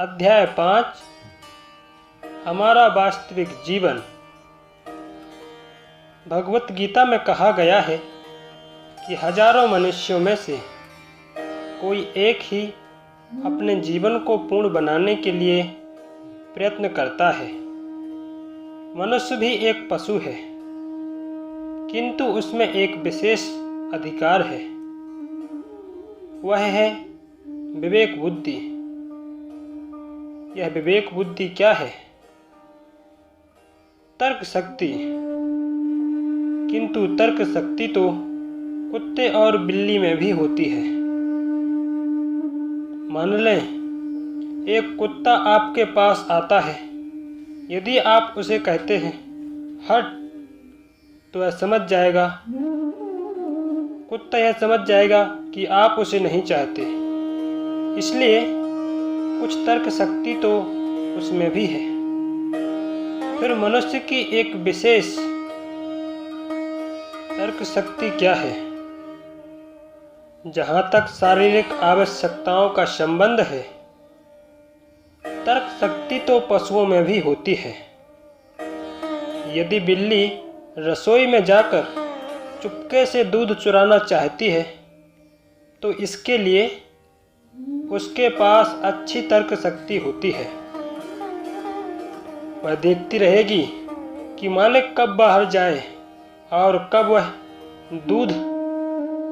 अध्याय 5 हमारा वास्तविक जीवन। भगवत गीता में कहा गया है कि हजारों मनुष्यों में से कोई एक ही अपने जीवन को पूर्ण बनाने के लिए प्रयत्न करता है। मनुष्य भी एक पशु है, किंतु उसमें एक विशेष अधिकार है, वह है विवेक बुद्धि। यह विवेक बुद्धि क्या है? तर्क शक्ति। किंतु तर्क शक्ति तो कुत्ते और बिल्ली में भी होती है। मान लें एक कुत्ता आपके पास आता है। यदि आप उसे कहते हैं हट, तो वह समझ जाएगा, कुत्ता यह समझ जाएगा कि आप उसे नहीं चाहते। इसलिए कुछ तर्क शक्ति तो उसमें भी है। फिर मनुष्य की एक विशेष तर्क शक्ति क्या है? जहाँ तक शारीरिक आवश्यकताओं का संबंध है, तर्क शक्ति तो पशुओं में भी होती है। यदि बिल्ली रसोई में जाकर चुपके से दूध चुराना चाहती है, तो इसके लिए उसके पास अच्छी तर्क शक्ति होती है। वह देखती रहेगी कि मालिक कब बाहर जाए और कब वह दूध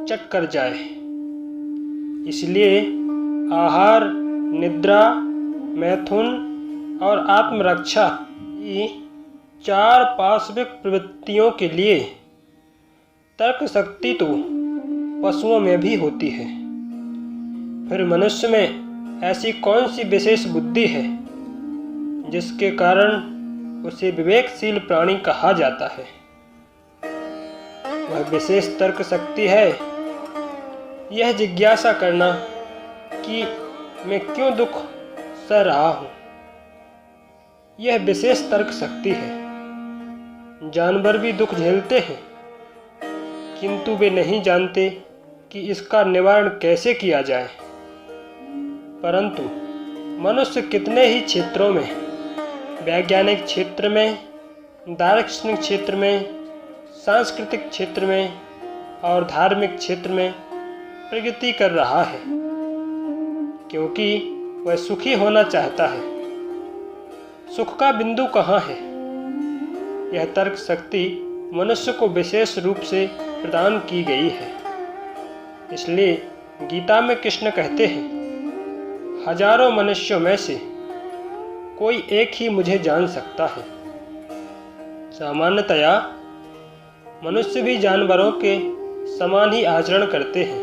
चट कर जाए। इसलिए आहार, निद्रा, मैथुन और आत्मरक्षा ये 4 पार्श्विक प्रवृत्तियों के लिए तर्क शक्ति तो पशुओं में भी होती है। फिर मनुष्य में ऐसी कौन सी विशेष बुद्धि है जिसके कारण उसे विवेकशील प्राणी कहा जाता है? वह विशेष तर्क शक्ति है यह जिज्ञासा करना कि मैं क्यों दुख सह रहा हूँ। यह विशेष तर्क शक्ति है। जानवर भी दुख झेलते हैं, किंतु वे नहीं जानते कि इसका निवारण कैसे किया जाए। परंतु मनुष्य कितने ही क्षेत्रों में, वैज्ञानिक क्षेत्र में, दार्शनिक क्षेत्र में, सांस्कृतिक क्षेत्र में और धार्मिक क्षेत्र में प्रगति कर रहा है, क्योंकि वह सुखी होना चाहता है। सुख का बिंदु कहाँ है? यह तर्क शक्ति मनुष्य को विशेष रूप से प्रदान की गई है। इसलिए गीता में कृष्ण कहते हैं, हजारों मनुष्यों में से कोई एक ही मुझे जान सकता है। सामान्यतया मनुष्य भी जानवरों के समान ही आचरण करते हैं।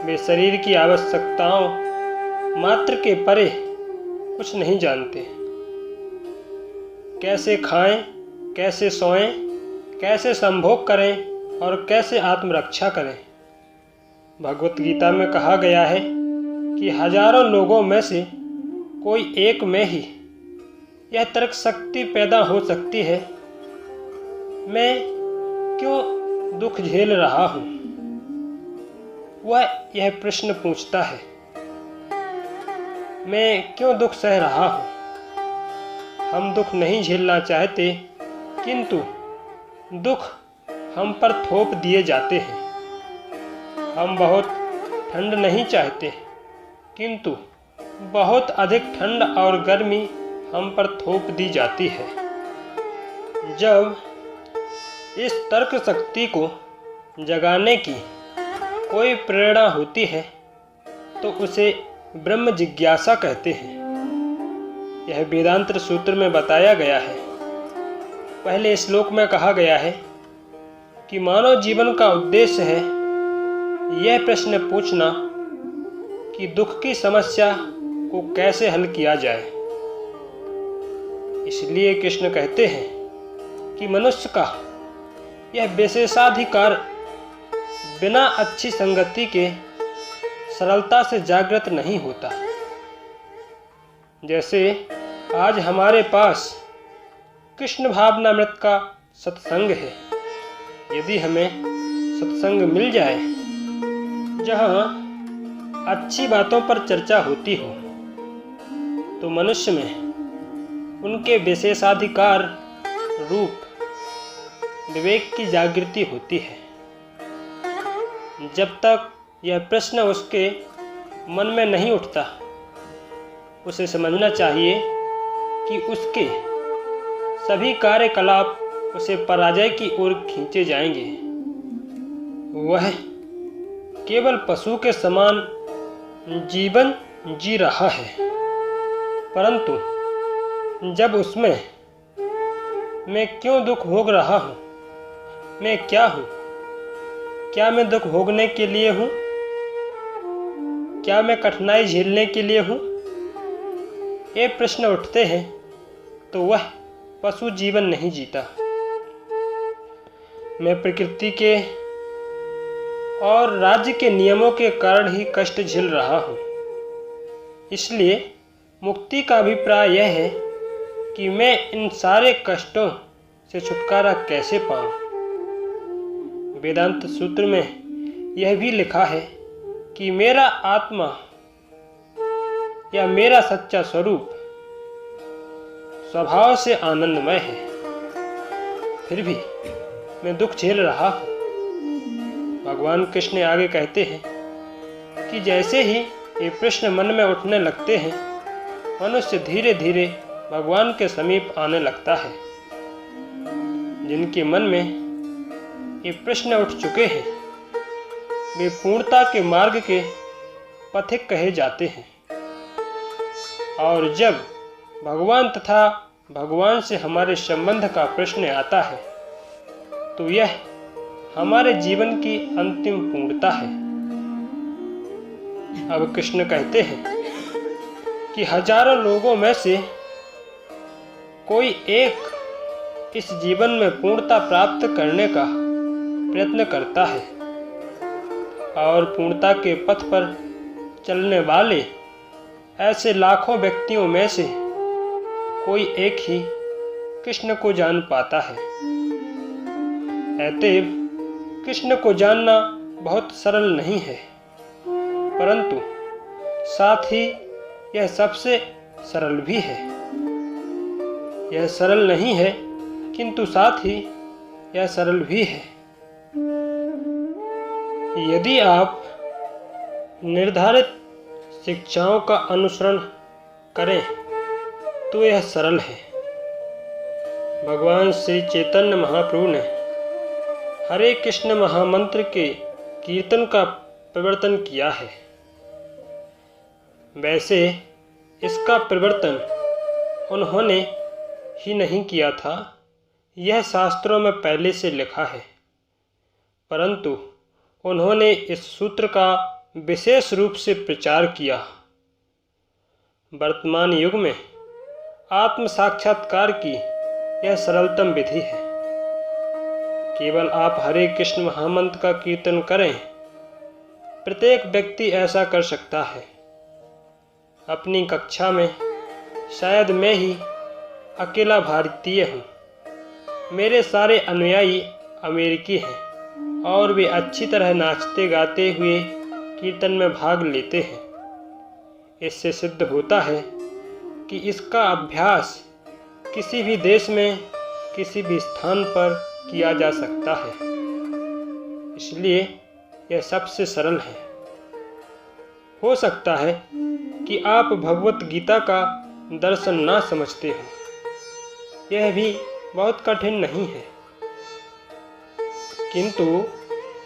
वे शरीर की आवश्यकताओं मात्र के परे कुछ नहीं जानते। कैसे खाएं, कैसे सोएं, कैसे संभोग करें और कैसे आत्मरक्षा करें। भगवत गीता में कहा गया है कि हजारों लोगों में से कोई एक में ही यह तर्क शक्ति पैदा हो सकती है, मैं क्यों दुख झेल रहा हूँ। वह यह प्रश्न पूछता है, मैं क्यों दुख सह रहा हूँ। हम दुख नहीं झेलना चाहते, किंतु दुख हम पर थोप दिए जाते हैं। हम बहुत ठंड नहीं चाहते, किंतु बहुत अधिक ठंड और गर्मी हम पर थोप दी जाती है। जब इस तर्क शक्ति को जगाने की कोई प्रेरणा होती है, तो उसे ब्रह्म जिज्ञासा कहते हैं। यह वेदांत सूत्र में बताया गया है। पहले श्लोक में कहा गया है कि मानव जीवन का उद्देश्य है यह प्रश्न पूछना कि दुख की समस्या को कैसे हल किया जाए। इसलिए कृष्ण कहते हैं कि मनुष्य का यह विशेषाधिकार बिना अच्छी संगति के सरलता से जागृत नहीं होता। जैसे आज हमारे पास कृष्ण भावनामृत का सत्संग है। यदि हमें सत्संग मिल जाए जहाँ अच्छी बातों पर चर्चा होती हो, तो मनुष्य में उनके विशेषाधिकार रूप विवेक की जागृति होती है। जब तक यह प्रश्न उसके मन में नहीं उठता, उसे समझना चाहिए कि उसके सभी कार्यकलाप उसे पराजय की ओर खींचे जाएंगे। वह केवल पशु के समान जीवन जी रहा है, परंतु जब उसमें मैं क्यों दुख भोग रहा हूँ, मैं क्या हूँ, क्या मैं दुख भोगने के लिए हूँ, क्या मैं कठिनाई झेलने के लिए हूँ, ये प्रश्न उठते हैं तो वह पशु जीवन नहीं जीता। मैं प्रकृति के और राज्य के नियमों के कारण ही कष्ट झेल रहा हूँ। इसलिए मुक्ति का अभिप्राय यह है कि मैं इन सारे कष्टों से छुटकारा कैसे पाऊँ। वेदांत सूत्र में यह भी लिखा है कि मेरा आत्मा या मेरा सच्चा स्वरूप स्वभाव से आनंदमय है, फिर भी मैं दुख झेल रहा हूँ। भगवान कृष्ण आगे कहते हैं कि जैसे ही ये प्रश्न मन में उठने लगते हैं, मनुष्य धीरे धीरे भगवान के समीप आने लगता है। जिनके मन में ये प्रश्न उठ चुके हैं, वे पूर्णता के मार्ग के पथिक कहे जाते हैं। और जब भगवान तथा भगवान से हमारे संबंध का प्रश्न आता है, तो यह हमारे जीवन की अंतिम पूर्णता है। अब कृष्ण कहते हैं कि हजारों लोगों में से कोई एक इस जीवन में पूर्णता प्राप्त करने का प्रयत्न करता है, और पूर्णता के पथ पर चलने वाले ऐसे लाखों व्यक्तियों में से कोई एक ही कृष्ण को जान पाता है। अतएव कृष्ण को जानना बहुत सरल नहीं है, परंतु साथ ही यह सबसे सरल भी है। यह सरल नहीं है, किंतु साथ ही यह सरल भी है। यदि आप निर्धारित शिक्षाओं का अनुसरण करें तो यह सरल है। भगवान श्री चैतन्य महाप्रभु ने हरे कृष्ण महामंत्र के कीर्तन का प्रवर्तन किया है। वैसे इसका प्रवर्तन उन्होंने ही नहीं किया था, यह शास्त्रों में पहले से लिखा है, परंतु उन्होंने इस सूत्र का विशेष रूप से प्रचार किया। वर्तमान युग में आत्म साक्षात्कार की यह सरलतम विधि है। केवल आप हरे कृष्ण महामंत्र का कीर्तन करें, प्रत्येक व्यक्ति ऐसा कर सकता है। अपनी कक्षा में शायद मैं ही अकेला भारतीय हूँ। मेरे सारे अनुयायी अमेरिकी हैं और वे अच्छी तरह नाचते गाते हुए कीर्तन में भाग लेते हैं। इससे सिद्ध होता है कि इसका अभ्यास किसी भी देश में किसी भी स्थान पर किया जा सकता है। इसलिए यह सबसे सरल है। हो सकता है कि आप भगवत गीता का दर्शन ना समझते हो, यह भी बहुत कठिन नहीं है, किंतु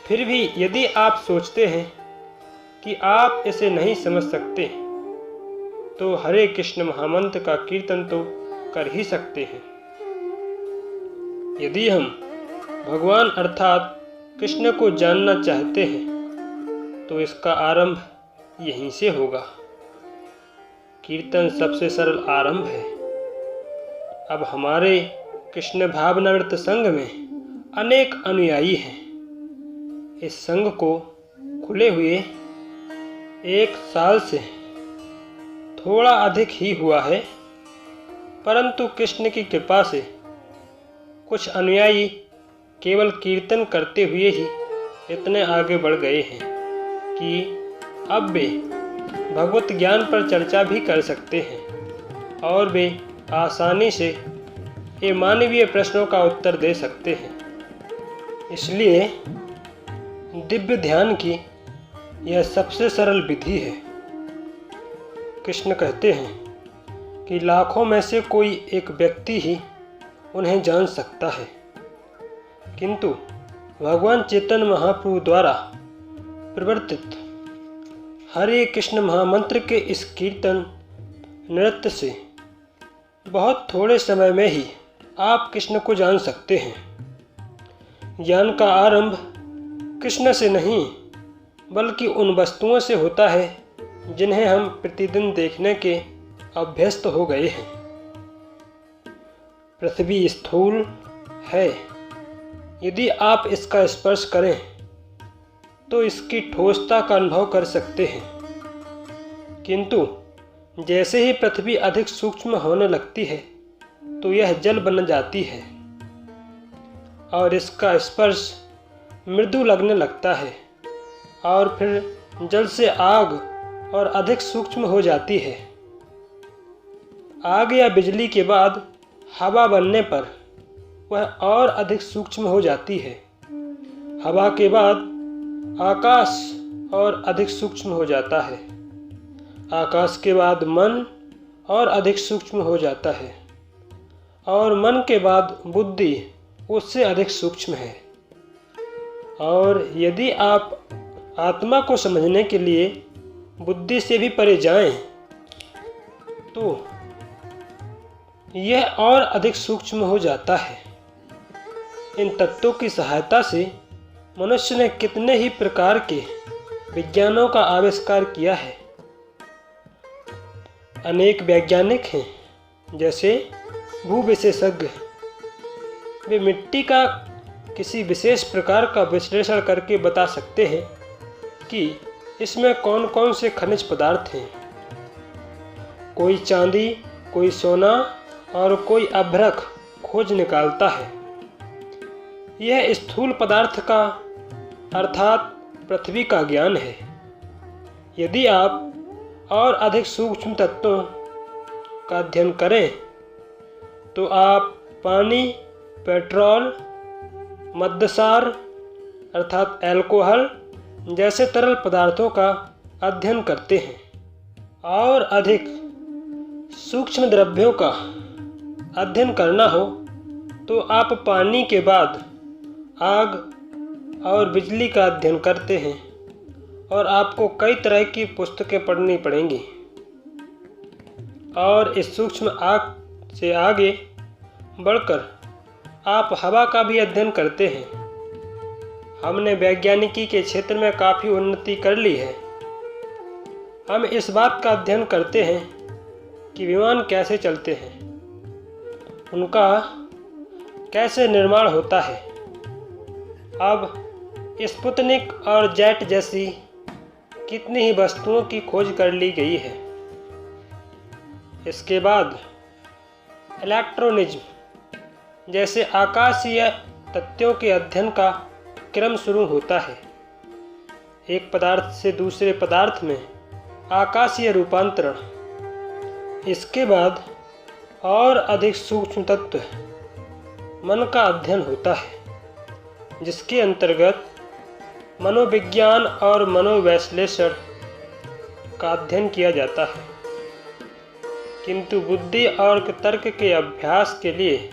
फिर भी यदि आप सोचते हैं कि आप इसे नहीं समझ सकते, तो हरे कृष्ण महामंत्र का कीर्तन तो कर ही सकते हैं। यदि हम भगवान अर्थात कृष्ण को जानना चाहते हैं तो इसका आरंभ यहीं से होगा। कीर्तन सबसे सरल आरंभ है। अब हमारे कृष्ण भावनामृत संघ में अनेक अनुयायी हैं। इस संघ को खुले हुए 1 साल से थोड़ा अधिक ही हुआ है, परंतु कृष्ण की कृपा से कुछ अनुयायी केवल कीर्तन करते हुए ही इतने आगे बढ़ गए हैं कि अब वे भगवत ज्ञान पर चर्चा भी कर सकते हैं। और वे आसानी से ये मानवीय प्रश्नों का उत्तर दे सकते हैं। इसलिए दिव्य ध्यान की यह सबसे सरल विधि है। कृष्ण कहते हैं कि लाखों में से कोई एक व्यक्ति ही उन्हें जान सकता है, किंतु भगवान चैतन्य महाप्रभु द्वारा प्रवर्तित हरे कृष्ण महामंत्र के इस कीर्तन नृत्य से बहुत थोड़े समय में ही आप कृष्ण को जान सकते हैं। ज्ञान का आरंभ कृष्ण से नहीं बल्कि उन वस्तुओं से होता है जिन्हें हम प्रतिदिन देखने के अभ्यस्त हो गए हैं। पृथ्वी स्थूल है। यदि आप इसका स्पर्श करें तो इसकी ठोसता का अनुभव कर सकते हैं, किंतु जैसे ही पृथ्वी अधिक सूक्ष्म होने लगती है तो यह जल बन जाती है और इसका स्पर्श मृदु लगने लगता है और फिर जल से आग और अधिक सूक्ष्म हो जाती है। आग या बिजली के बाद हवा बनने पर वह और अधिक सूक्ष्म हो जाती है। हवा के बाद आकाश और अधिक सूक्ष्म हो जाता है। आकाश के बाद मन और अधिक सूक्ष्म हो जाता है और मन के बाद बुद्धि उससे अधिक सूक्ष्म है। और यदि आप आत्मा को समझने के लिए बुद्धि से भी परे जाएं, तो यह और अधिक सूक्ष्म हो जाता है। इन तत्वों की सहायता से मनुष्य ने कितने ही प्रकार के विज्ञानों का आविष्कार किया है। अनेक वैज्ञानिक हैं, जैसे भू विशेषज्ञ। वे मिट्टी का किसी विशेष प्रकार का विश्लेषण करके बता सकते हैं कि इसमें कौन कौन से खनिज पदार्थ हैं। कोई चांदी, कोई सोना और कोई अभ्रक खोज निकालता है। यह स्थूल पदार्थ का अर्थात पृथ्वी का ज्ञान है। यदि आप और अधिक सूक्ष्म तत्वों का अध्ययन करें तो आप पानी, पेट्रोल, मद्यसार अर्थात अल्कोहल जैसे तरल पदार्थों का अध्ययन करते हैं। और अधिक सूक्ष्म द्रव्यों का अध्ययन करना हो तो आप पानी के बाद आग और बिजली का अध्ययन करते हैं और आपको कई तरह की पुस्तकें पढ़नी पड़ेंगी। और इस सूक्ष्म आग से आगे बढ़कर आप हवा का भी अध्ययन करते हैं। हमने वैज्ञानिकी के क्षेत्र में काफ़ी उन्नति कर ली है। हम इस बात का अध्ययन करते हैं कि विमान कैसे चलते हैं, उनका कैसे निर्माण होता है। अब स्पुतनिक और जेट जैसी कितनी ही वस्तुओं की खोज कर ली गई है। इसके बाद इलेक्ट्रॉनिज्म जैसे आकाशीय तत्वों के अध्ययन का क्रम शुरू होता है। एक पदार्थ से दूसरे पदार्थ में आकाशीय रूपांतरण। इसके बाद और अधिक सूक्ष्म तत्व मन का अध्ययन होता है, जिसके अंतर्गत मनोविज्ञान और मनोविश्लेषण का अध्ययन किया जाता है। किंतु बुद्धि और तर्क के अभ्यास के लिए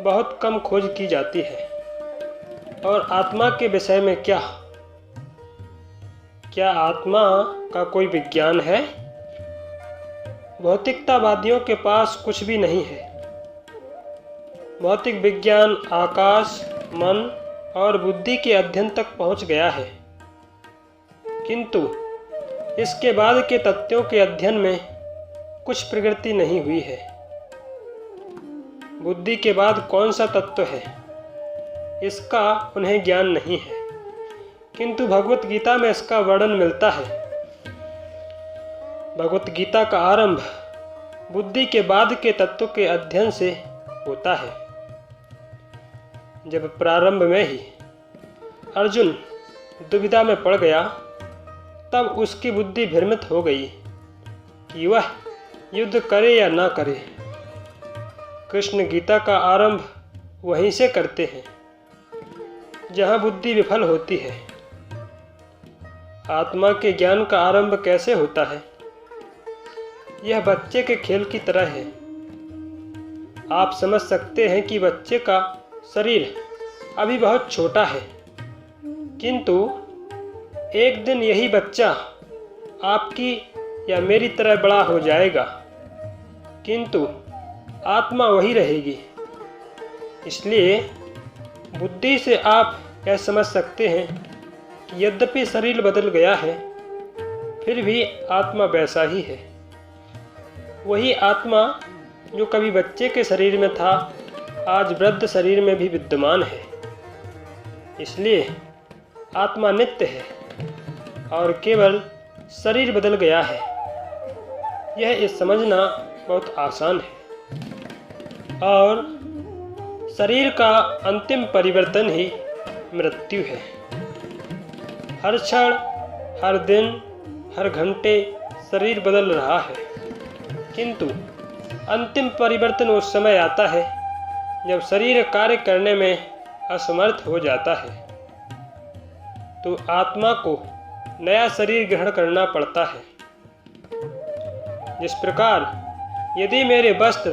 बहुत कम खोज की जाती है। और आत्मा के विषय में क्या आत्मा का कोई विज्ञान है? भौतिकतावादियों के पास कुछ भी नहीं है। भौतिक विज्ञान आकाश, मन और बुद्धि के अध्ययन तक पहुंच गया है, किंतु इसके बाद के तत्वों के अध्ययन में कुछ प्रगति नहीं हुई है। बुद्धि के बाद कौन सा तत्व है, इसका उन्हें ज्ञान नहीं है, किंतु भगवत गीता में इसका वर्णन मिलता है। भगवत गीता का आरंभ बुद्धि के बाद के तत्व के अध्ययन से होता है। जब प्रारंभ में ही अर्जुन दुविधा में पड़ गया, तब उसकी बुद्धि भ्रमित हो गई कि वह युद्ध करे या ना करे, कृष्ण गीता का आरंभ वहीं से करते हैं जहाँ बुद्धि विफल होती है। आत्मा के ज्ञान का आरंभ कैसे होता है? यह बच्चे के खेल की तरह है। आप समझ सकते हैं कि बच्चे का शरीर अभी बहुत छोटा है, किंतु एक दिन यही बच्चा आपकी या मेरी तरह बड़ा हो जाएगा, किंतु आत्मा वही रहेगी। इसलिए बुद्धि से आप यह समझ सकते हैं कि यद्यपि शरीर बदल गया है, फिर भी आत्मा वैसा ही है। वही आत्मा जो कभी बच्चे के शरीर में था, आज वृद्ध शरीर में भी विद्यमान है। इसलिए आत्मा नित्य है और केवल शरीर बदल गया है। यह समझना बहुत आसान है। और शरीर का अंतिम परिवर्तन ही मृत्यु है। हर क्षण, हर दिन, हर घंटे शरीर बदल रहा है, किंतु अंतिम परिवर्तन उस समय आता है जब शरीर कार्य करने में असमर्थ हो जाता है, तो आत्मा को नया शरीर ग्रहण करना पड़ता है। जिस प्रकार यदि मेरे वस्त्र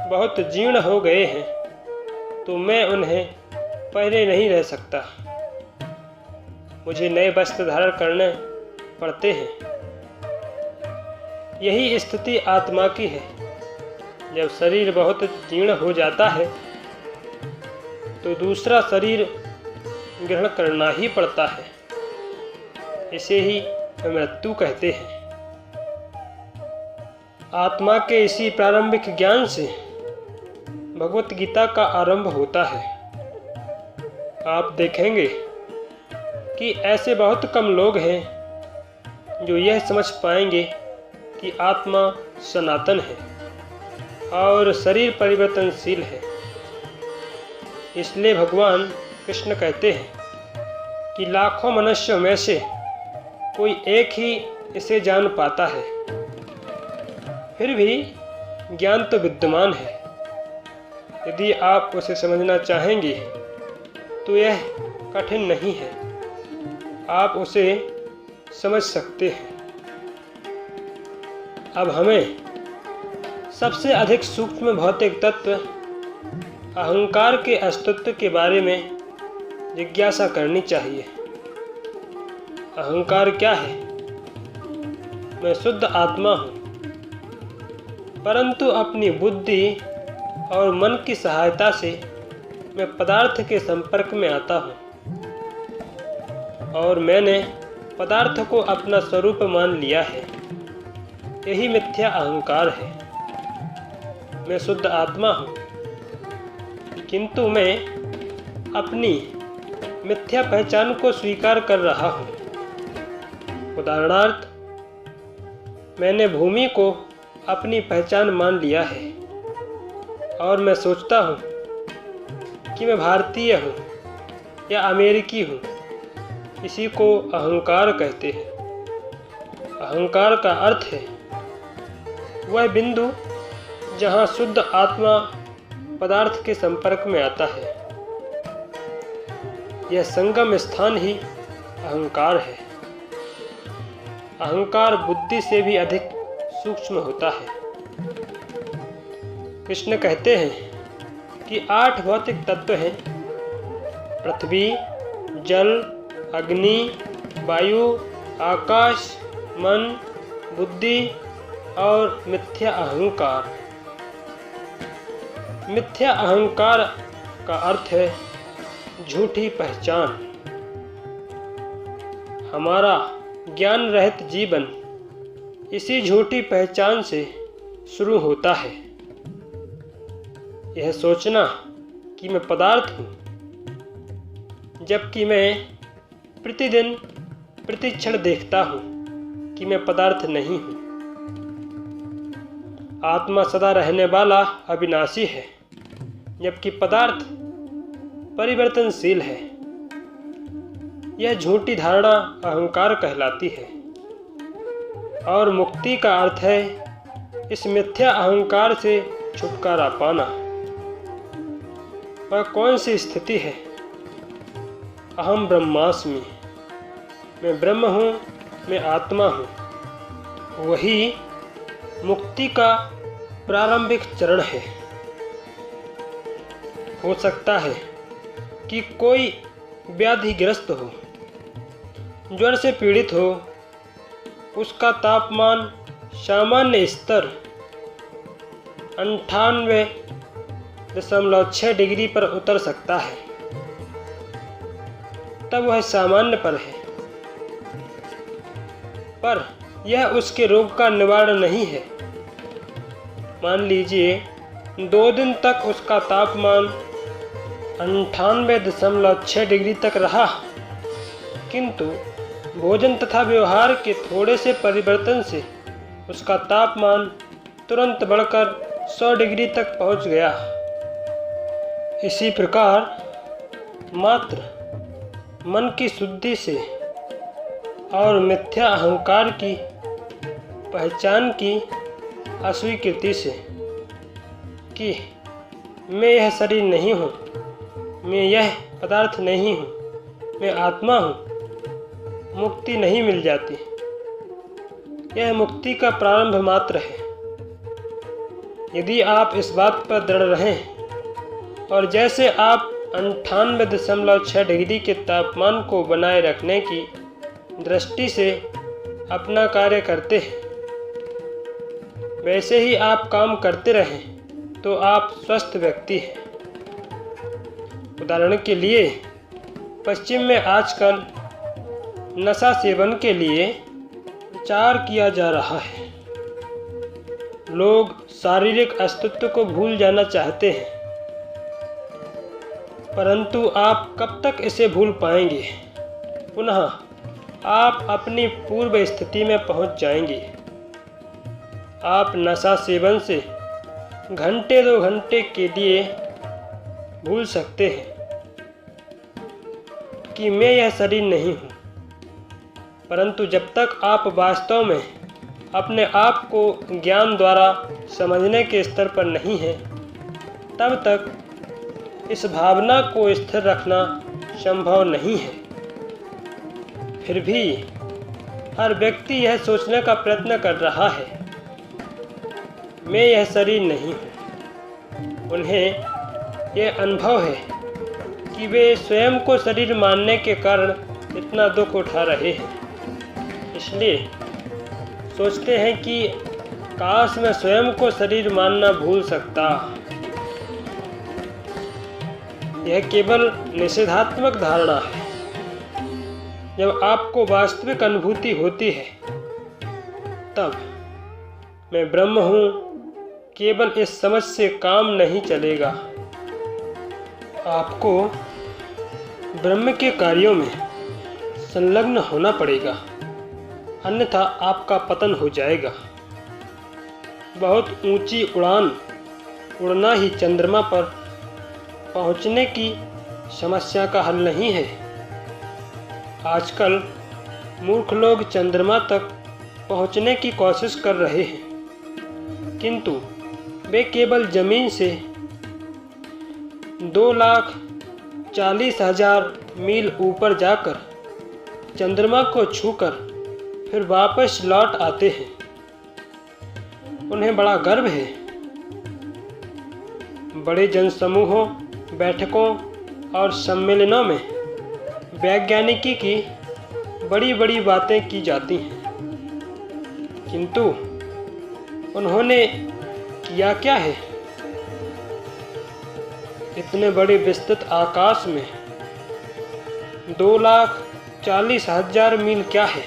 बहुत जीर्ण हो गए हैं तो मैं उन्हें पहने नहीं रह सकता, मुझे नए वस्त्र धारण करने पड़ते हैं। यही स्थिति आत्मा की है। जब शरीर बहुत जीर्ण हो जाता है तो दूसरा शरीर ग्रहण करना ही पड़ता है। इसे ही मृत्यु कहते हैं। आत्मा के इसी प्रारंभिक ज्ञान से भगवत गीता का आरंभ होता है। आप देखेंगे कि ऐसे बहुत कम लोग हैं जो यह समझ पाएंगे कि आत्मा सनातन है और शरीर परिवर्तनशील है। इसलिए भगवान कृष्ण कहते हैं कि लाखों मनुष्यों में से कोई एक ही इसे जान पाता है। फिर भी ज्ञान तो विद्यमान है। यदि आप उसे समझना चाहेंगे तो यह कठिन नहीं है, आप उसे समझ सकते हैं। अब हमें सबसे अधिक सूक्ष्म भौतिक तत्व अहंकार के अस्तित्व के बारे में जिज्ञासा करनी चाहिए। अहंकार क्या है? मैं शुद्ध आत्मा हूँ, परंतु अपनी बुद्धि और मन की सहायता से मैं पदार्थ के संपर्क में आता हूँ और मैंने पदार्थ को अपना स्वरूप मान लिया है। यही मिथ्या अहंकार है। मैं शुद्ध आत्मा हूँ, किंतु मैं अपनी मिथ्या पहचान को स्वीकार कर रहा हूँ। उदाहरणार्थ, मैंने भूमि को अपनी पहचान मान लिया है और मैं सोचता हूँ कि मैं भारतीय हूँ या अमेरिकी हूँ। इसी को अहंकार कहते हैं। अहंकार का अर्थ है वह बिंदु जहाँ शुद्ध आत्मा पदार्थ के संपर्क में आता है। यह संगम स्थान ही अहंकार है। अहंकार बुद्धि से भी अधिक सूक्ष्म होता है। कृष्ण कहते हैं कि 8 भौतिक तत्व हैं: पृथ्वी, जल, अग्नि, वायु, आकाश, मन, बुद्धि और मिथ्या अहंकार। मिथ्या अहंकार का अर्थ है झूठी पहचान। हमारा ज्ञान रहित जीवन इसी झूठी पहचान से शुरू होता है। यह सोचना कि मैं पदार्थ हूँ, जबकि मैं प्रतिदिन प्रतिक्षण देखता हूँ कि मैं पदार्थ नहीं हूँ। आत्मा सदा रहने वाला अविनाशी है, जबकि पदार्थ परिवर्तनशील है। यह झूठी धारणा अहंकार कहलाती है। और मुक्ति का अर्थ है इस मिथ्या अहंकार से छुटकारा पाना। वह कौन सी स्थिति है? अहम ब्रह्मास्मि, मैं ब्रह्म हूँ, मैं आत्मा हूँ। वही मुक्ति का प्रारंभिक चरण है। हो सकता है कि कोई व्याधिग्रस्त हो, ज्वर से पीड़ित हो, उसका तापमान सामान्य स्तर 98.6 डिग्री पर उतर सकता है, तब वह सामान्य पर है। पर यह उसके रोग का निवारण नहीं है। मान लीजिए 2 दिन तक उसका तापमान 98.6 डिग्री तक रहा, किंतु भोजन तथा व्यवहार के थोड़े से परिवर्तन से उसका तापमान तुरंत बढ़कर 100 डिग्री तक पहुंच गया। इसी प्रकार मात्र मन की शुद्धि से और मिथ्या अहंकार की पहचान की अस्वीकृति से कि मैं यह शरीर नहीं हूँ, मैं यह पदार्थ नहीं हूँ, मैं आत्मा हूँ, मुक्ति नहीं मिल जाती। यह मुक्ति का प्रारंभ मात्र है। यदि आप इस बात पर दृढ़ रहें और जैसे आप 98.6 डिग्री के तापमान को बनाए रखने की दृष्टि से अपना कार्य करते हैं, वैसे ही आप काम करते रहें तो आप स्वस्थ व्यक्ति हैं। उदाहरण के लिए पश्चिम में आजकल नशा सेवन के लिए विचार किया जा रहा है। लोग शारीरिक अस्तित्व को भूल जाना चाहते हैं, परंतु आप कब तक इसे भूल पाएंगे? पुनः आप अपनी पूर्व स्थिति में पहुंच जाएंगे। आप नशा सेवन से घंटे 2 घंटे के लिए भूल सकते हैं कि मैं यह शरीर नहीं हूँ, परंतु जब तक आप वास्तव में अपने आप को ज्ञान द्वारा समझने के स्तर पर नहीं हैं, तब तक इस भावना को स्थिर रखना संभव नहीं है। फिर भी हर व्यक्ति यह सोचने का प्रयत्न कर रहा है, मैं यह शरीर नहीं हूँ। उन्हें यह अनुभव है कि वे स्वयं को शरीर मानने के कारण इतना दुख उठा रहे हैं, इसलिए सोचते हैं कि काश मैं स्वयं को शरीर मानना भूल सकता। यह केवल निषेधात्मक धारणा है। जब आपको वास्तविक अनुभूति होती है, तब मैं ब्रह्म हूँ, केवल इस समझ से काम नहीं चलेगा। आपको ब्रह्म के कार्यों में संलग्न होना पड़ेगा, अन्यथा आपका पतन हो जाएगा। बहुत ऊंची उड़ान उड़ना ही चंद्रमा पर पहुंचने की समस्या का हल नहीं है। आजकल मूर्ख लोग चंद्रमा तक पहुंचने की कोशिश कर रहे हैं, किंतु वे केवल जमीन से 2,40,000 मील ऊपर जाकर चंद्रमा को छूकर फिर वापस लौट आते हैं। उन्हें बड़ा गर्व है। बड़े जनसमूहों, बैठकों और सम्मेलनों में वैज्ञानिकी की बड़ी बड़ी बातें की जाती हैं, किंतु उन्होंने किया क्या है? इतने बड़े विस्तृत आकाश में 2,40,000 मील क्या है?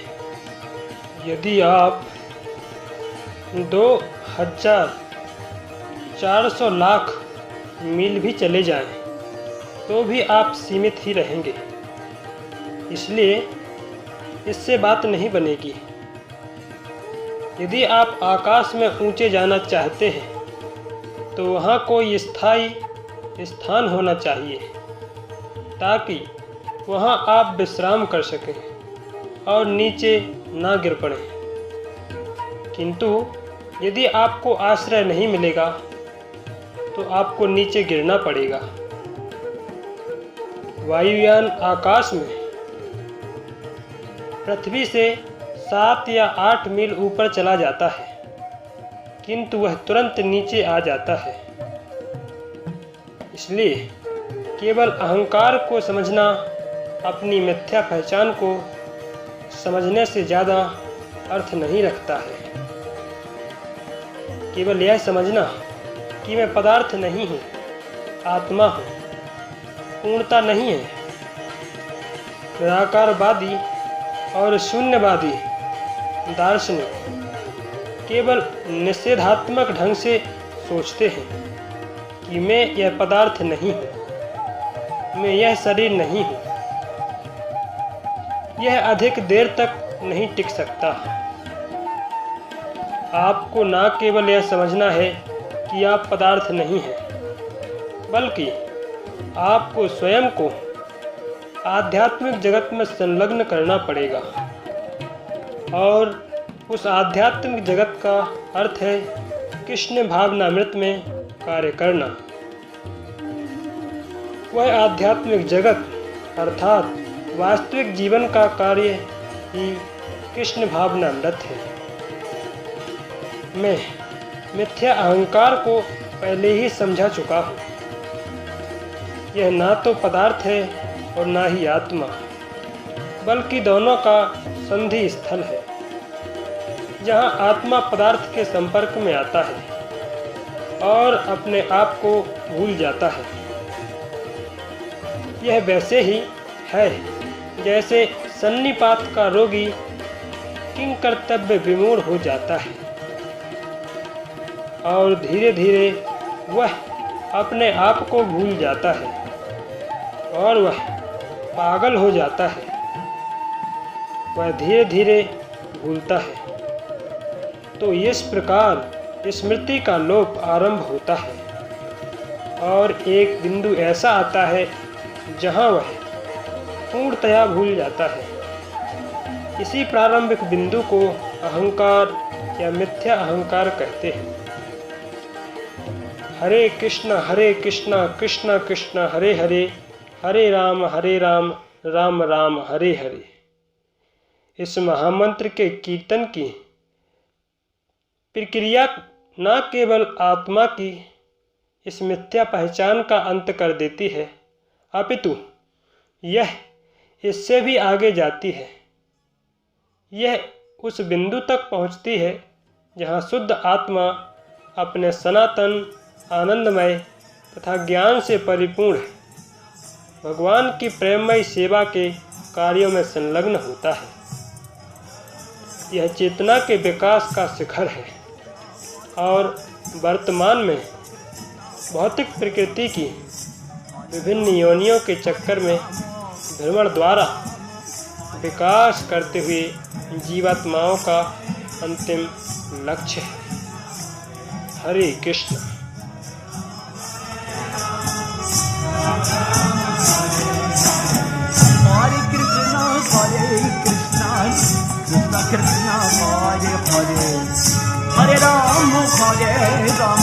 यदि आप 2,400 लाख मील भी चले जाएं, तो भी आप सीमित ही रहेंगे। इसलिए इससे बात नहीं बनेगी। यदि आप आकाश में ऊंचे जाना चाहते हैं, तो वहाँ कोई स्थायी स्थान होना चाहिए, ताकि वहाँ आप विश्राम कर सकें और नीचे ना गिर पड़ें। किंतु यदि आपको आश्रय नहीं मिलेगा तो आपको नीचे गिरना पड़ेगा। वायुयान आकाश में पृथ्वी से 7 या 8 मील ऊपर चला जाता है, किंतु वह तुरंत नीचे आ जाता है। इसलिए केवल अहंकार को समझना अपनी मिथ्या पहचान को समझने से ज़्यादा अर्थ नहीं रखता है। केवल यह समझना कि मैं पदार्थ नहीं हूँ, आत्मा हूँ, पूर्णता नहीं है। निराकारवादी और शून्यवादी दार्शनिक केवल निषेधात्मक ढंग से सोचते हैं कि मैं यह पदार्थ नहीं हूँ, मैं यह शरीर नहीं हूँ। यह अधिक देर तक नहीं टिक सकता। आपको न केवल यह समझना है कि आप पदार्थ नहीं हैं, बल्कि आपको स्वयं को आध्यात्मिक जगत में संलग्न करना पड़ेगा। और उस आध्यात्मिक जगत का अर्थ है कृष्ण भावनामृत में कार्य करना। वह आध्यात्मिक जगत अर्थात वास्तविक जीवन का कार्य ही कृष्ण भावनामृत है। मैं मिथ्या अहंकार को पहले ही समझा चुका हूँ। यह ना तो पदार्थ है और ना ही आत्मा, बल्कि दोनों का संधि स्थल है, जहाँ आत्मा पदार्थ के संपर्क में आता है और अपने आप को भूल जाता है। यह वैसे ही है जैसे सन्निपात का रोगी किंकर्तव्य विमूढ़ हो जाता है और धीरे धीरे वह अपने आप को भूल जाता है और वह पागल हो जाता है। वह धीरे धीरे भूलता है। तो इस प्रकार स्मृति का लोप आरंभ होता है और एक बिंदु ऐसा आता है जहाँ वह पूर्णतया भूल जाता है। इसी प्रारंभिक बिंदु को अहंकार या मिथ्या अहंकार कहते हैं। हरे कृष्ण कृष्ण कृष्ण हरे हरे, हरे राम राम राम हरे हरे। इस महामंत्र के कीर्तन की प्रक्रिया न केवल आत्मा की इस मिथ्या पहचान का अंत कर देती है, अपितु यह इससे भी आगे जाती है। यह उस बिंदु तक पहुंचती है जहां शुद्ध आत्मा अपने सनातन आनंदमय तथा ज्ञान से परिपूर्ण भगवान की प्रेममय सेवा के कार्यों में संलग्न होता है। यह चेतना के विकास का शिखर है और वर्तमान में भौतिक प्रकृति की विभिन्न योनियों के चक्कर में भ्रमण द्वारा विकास करते हुए जीवात्माओं का अंतिम लक्ष्य है। हरे कृष्ण। हरे कृष्णा कृष्ण कृष्ण हरे हरे, हरे राम